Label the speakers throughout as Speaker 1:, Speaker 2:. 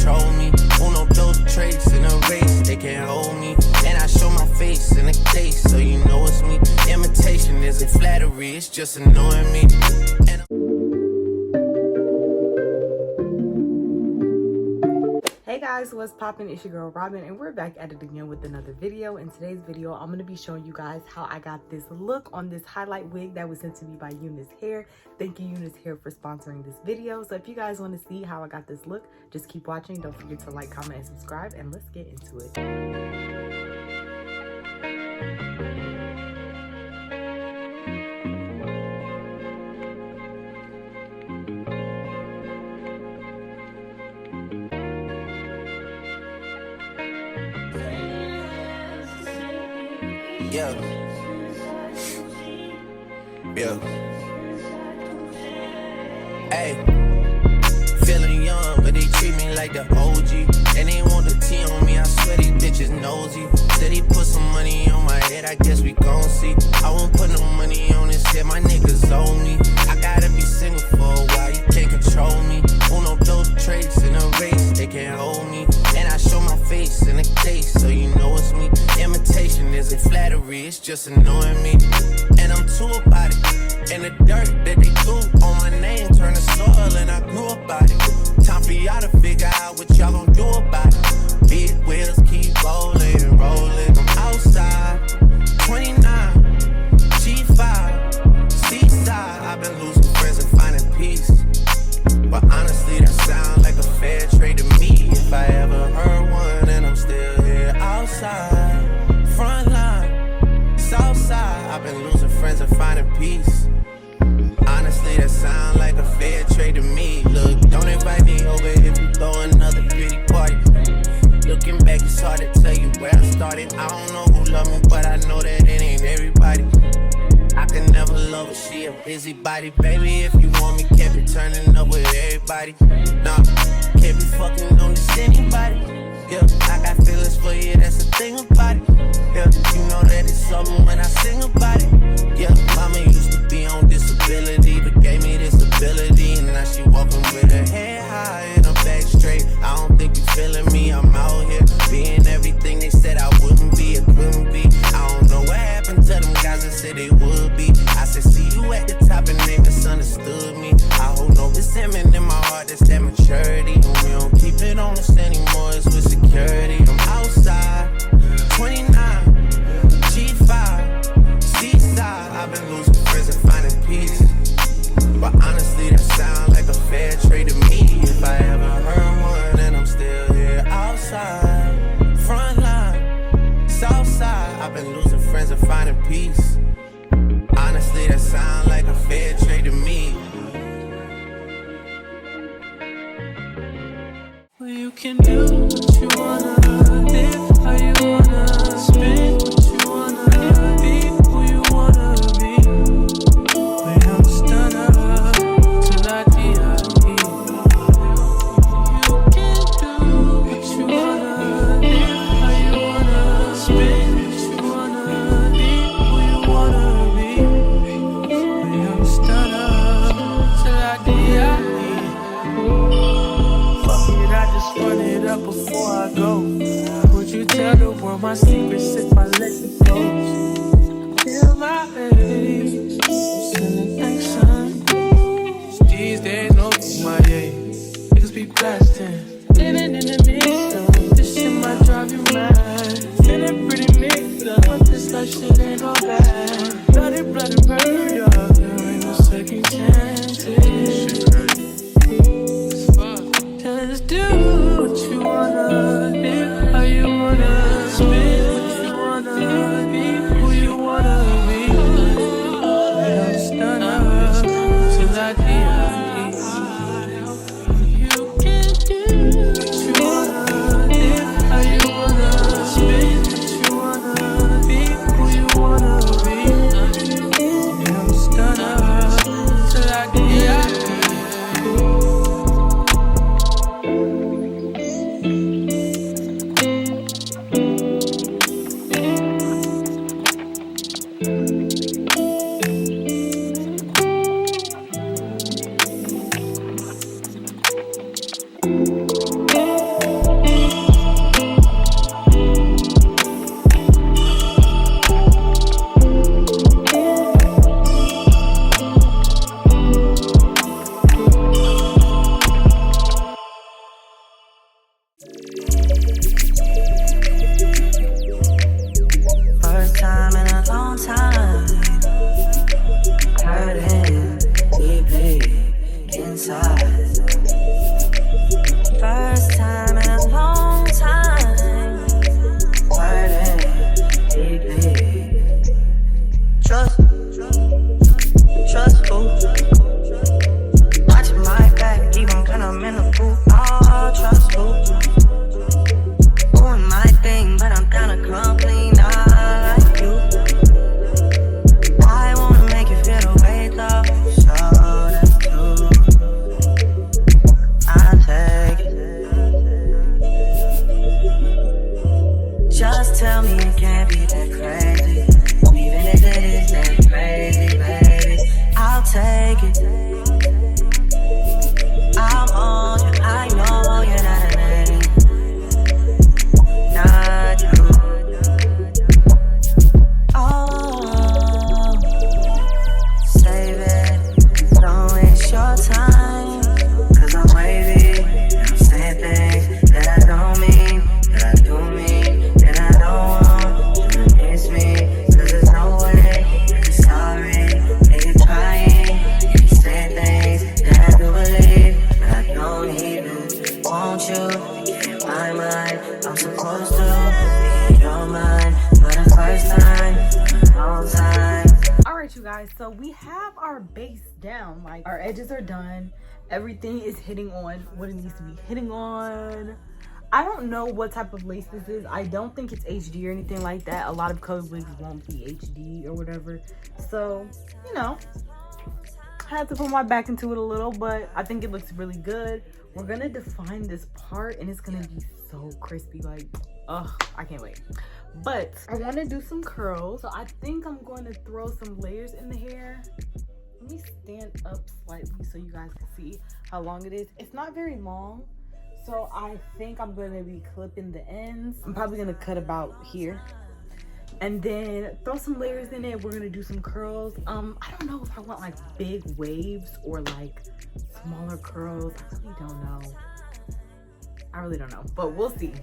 Speaker 1: control me. Uno, those traits in a race, they can't hold me. And I show my face in a case, so you know it's me. Imitation isn't flattery, it's just annoying me. And
Speaker 2: hey guys, what's poppin'? It's your girl Robin, and we're back at it again with another video. In today's video, I'm going to be showing you guys how I got this look on this highlight wig that was sent to me by UNice Hair. Thank you, UNice Hair, for sponsoring this video. So if you guys want to see how I got this look, just keep watching. Don't forget to like, comment, and subscribe, and let's get into it.
Speaker 1: yeah. Hey, feeling young, but they treat me like the OG. And they want the T on me, I swear these bitches nosy. Said he put some money on my head, I guess we gon' see. I won't put no money on his head, my niggas owe me. I gotta be single for a while, you can't control me. Uno, those traits in a race, they can't hold me. And I show my face in a case, so you know it's me. Imitation isn't flattery, it's just annoying me. And I'm too about it. And the dirt that they threw on my name turned to soil, and I grew up by it. Time for y'all to figure out what y'all gon' do about it. Big wheels keep rolling and rolling. I'm outside, 29, G5, seaside. I've been losing friends and finding peace. But honestly, that sound like a fair trade to me. If I ever heard one, and I'm still here outside. Front line, south side. I've been losing friends and finding peace. Honestly, that sound like a fair trade to me. Look, don't invite me over if you throw another pretty party. Looking back, it's hard to tell you where I started. I don't know who loved me, but I know that it ain't everybody. I can never love her, she a busybody. Baby, if you want me, can't be turning up with everybody. Nah, can't be fucking on this anybody. Yeah, I got feelings for you, that's the thing about it. Yeah, you know that it's something when I sing about it. Yeah, mama used to be on disability, but gave me this ability. And now she walking with her head high and her back straight. I don't think you feeling me, I'm out here being everything they said I wouldn't be, it couldn't be. I don't know what happened to them guys that said they would be. I said, see you at the top and they misunderstood me. I hold no resentment in my heart, that's that maturity. And we don't keep it on us anymore, it's with security. I'm outside, 29, G5, seaside. I've been losing friends and finding peace. But honestly, that sound like a fair trade to me. If I ever heard one, and I'm still here outside. Front line, south side. I've been losing friends and finding peace. Honestly, that sound like a fair trade to me.
Speaker 3: Well, you can do what you wanna, live how you wanna, spend what you wanna, be who you wanna be. When I'm stunned up till I die. You can do what you wanna, live how you wanna, spend what you wanna, be who you wanna be. When I'm stunned up till I die. I just run it up before I go. Would you tell the world my secrets if I let you go? Feel my baby, I'm sending thanks, son. These days, no my niggas be blasting. Living in the mix up, this shit might drive you mad. Feeling pretty mixed up, but this life shit ain't all bad. Bloody murder, there ain't no second chances. Just do what you wanna, live how you wanna, spend what you wanna, be who you wanna be. When I'm stunned up till I die. You can do what you wanna, live how you wanna, spend what you wanna, be who you wanna
Speaker 4: inside. First time in a long time. Hurting deeply. Trust, boo. Watch my back, even when I'm in the booth. Oh, trust, boo. Doing my thing, but I'm down to come clean. I like you. I wanna make you feel the way though. So that's true. I'll take it. Just tell me it can't be that crazy. Even if it is that crazy, baby, I'll take it. I'm on you, I know you're not an enemy. Not you. Oh, save it. Don't waste your time. Cause I'm wavy. I'm saying things that I don't mean, that I do mean, that I don't want you to miss me. Cause there's no way you're sorry. And you're trying. You say things that I do believe, but I don't even want you. In my mind, I'm supposed to be in your mind for the first time, all time.
Speaker 2: All right, you guys, so we have our base down. Like, our edges are done, everything is hitting on what it needs to be hitting on. I don't know what type of lace this is. I don't think it's HD or anything like that. A lot of colored wigs won't be HD or whatever, so you know, I had to put my back into it a little, but I think it looks really good. We're gonna define this part and it's gonna be so crispy, like, ugh, I can't wait. But I want to do some curls, so I think I'm going to throw some layers in the hair. Let me stand up slightly so you guys can see how long it is. It's not very long, so I think I'm going to be clipping the ends. I'm probably going to cut about here and then throw some layers in it. We're going to do some curls. I don't know if I want like big waves or like smaller curls. I really don't know. But we'll see.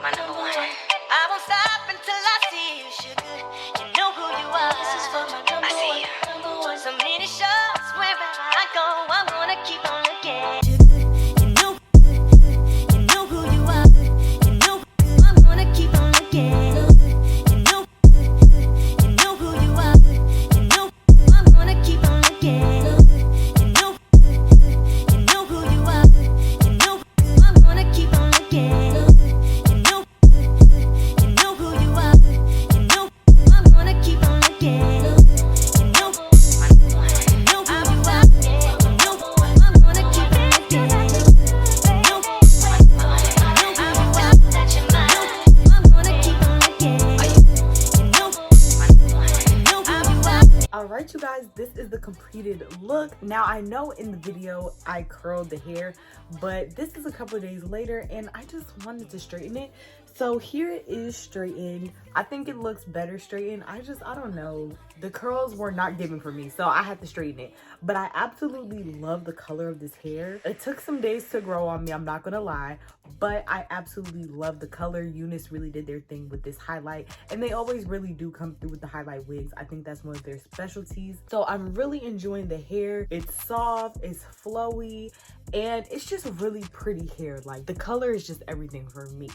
Speaker 4: My number one. I won't stop until I see you, sugar. You know who you are. This is for my number one. So many shows wherever I go, I'm gonna keep on looking. You know who you are. You know I'm gonna keep on looking. You know who you are. You know I'm gonna keep on looking. You know who you are. You know I'm gonna keep on looking.
Speaker 2: Alright, you guys, this is the completed look. Now, I know in the video I curled the hair, but this is a couple of days later and I just wanted to straighten it. So here it is straightened. I think it looks better straightened. I don't know. The curls were not giving for me, so I had to straighten it. But I absolutely love the color of this hair. It took some days to grow on me, I'm not gonna lie, but I absolutely love the color. UNice really did their thing with this highlight, and they always really do come through with the highlight wigs. I think that's one of their specialties. So I'm really enjoying the hair. It's soft, it's flowy, and it's just really pretty hair. Like, the color is just everything for me.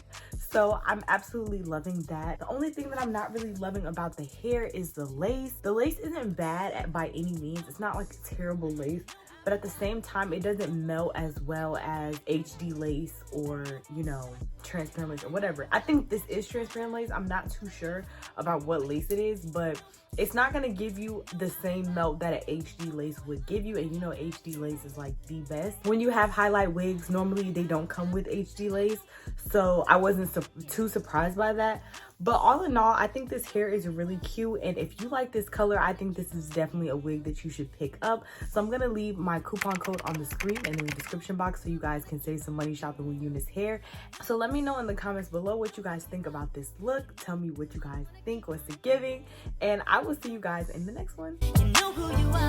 Speaker 2: So I'm absolutely loving that. The only thing that I'm not really loving about the hair is the lace. The lace isn't bad by any means. It's not like a terrible lace, but at the same time, it doesn't melt as well as HD lace or, you know, transparent lace or whatever. I think this is transparent lace. I'm not too sure about what lace it is, but it's not going to give you the same melt that an HD lace would give you. And you know, HD lace is like the best. When you have highlight wigs, normally they don't come with HD lace. So I wasn't too surprised by that. But all in all, I think this hair is really cute. And if you like this color, I think this is definitely a wig that you should pick up. So I'm going to leave my coupon code on the screen and in the description box so you guys can save some money shopping with UNice hair. So let me know in the comments below what you guys think about this look. Tell me what you guys think, what's it giving. And I will see you guys in the next one.
Speaker 4: You know who you are.